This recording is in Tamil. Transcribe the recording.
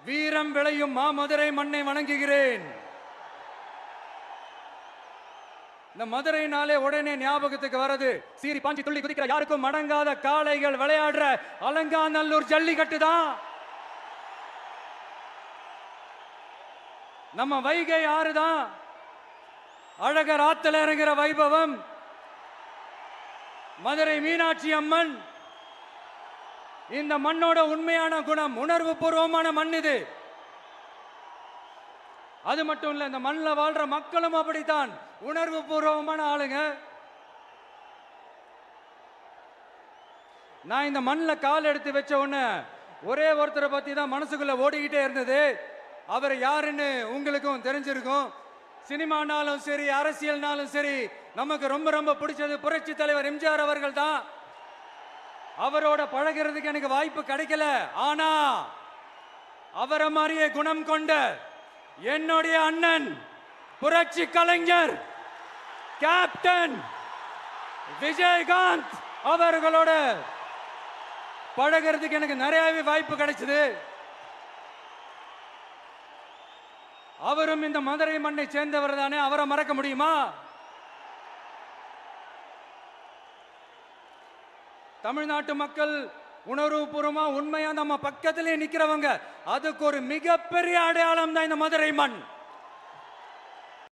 வீரம் விளையும் மாமதுரை மண்ணை வணங்குகிறேன். இந்த மதுரைனாலே உடனே ஞாபகத்துக்கு வரது சீறி பாஞ்சி துள்ளி குதிக்கிற யாருக்கும் அடங்காத காளைகள் விளையாடுற அலங்காநல்லூர் ஜல்லிக்கட்டு தான். நம்ம வைகை ஆறுதான் அழகர் ஆத்துல இறங்குற வைபவம். மதுரை மீனாட்சி அம்மன் இந்த மண்ணோட உண்மையான குணம், உணர்வு பூர்வமான மண் இது. அது மட்டும் இல்ல, இந்த மண்ணில் வாழ்ற மக்களும் அப்படித்தான் உணர்வு பூர்வமான ஆளுங்க. நான் இந்த மண்ணில் கால் எடுத்து வச்ச உடனே ஒரே ஒருத்தரை பத்தி தான் மனசுக்குள்ள ஓடிக்கிட்டே இருந்தது. அவர் யாருன்னு உங்களுக்கும் தெரிஞ்சிருக்கும். சினிமானாலும் சரி, அரசியல்னாலும் சரி, நமக்கு ரொம்ப ரொம்ப பிடிச்சது புரட்சி தலைவர் எம்ஜிஆர் அவர்கள் தான். அவரோட பழகிறதுக்கு எனக்கு வாய்ப்பு கிடைக்கல. ஆனா அவரை மாதிரியே குணம் கொண்ட என்னுடைய அண்ணன் புரட்சி கலைஞர் கேப்டன் விஜயகாந்த் அவர்களோட பழகிறதுக்கு எனக்கு நிறையவே வாய்ப்பு கிடைச்சது. அவரும் இந்த மதுரை மண்ணை சேர்ந்தவர் தானே, அவரை மறக்க முடியுமா? தமிழ்நாட்டு மக்கள் உணர்வுபூர்வமா உண்மையா நம்ம பக்கத்திலே நிக்கிறவங்க, அதுக்கு ஒரு மிகப்பெரிய அடையாளம் தான் இந்த மதுரை மண்.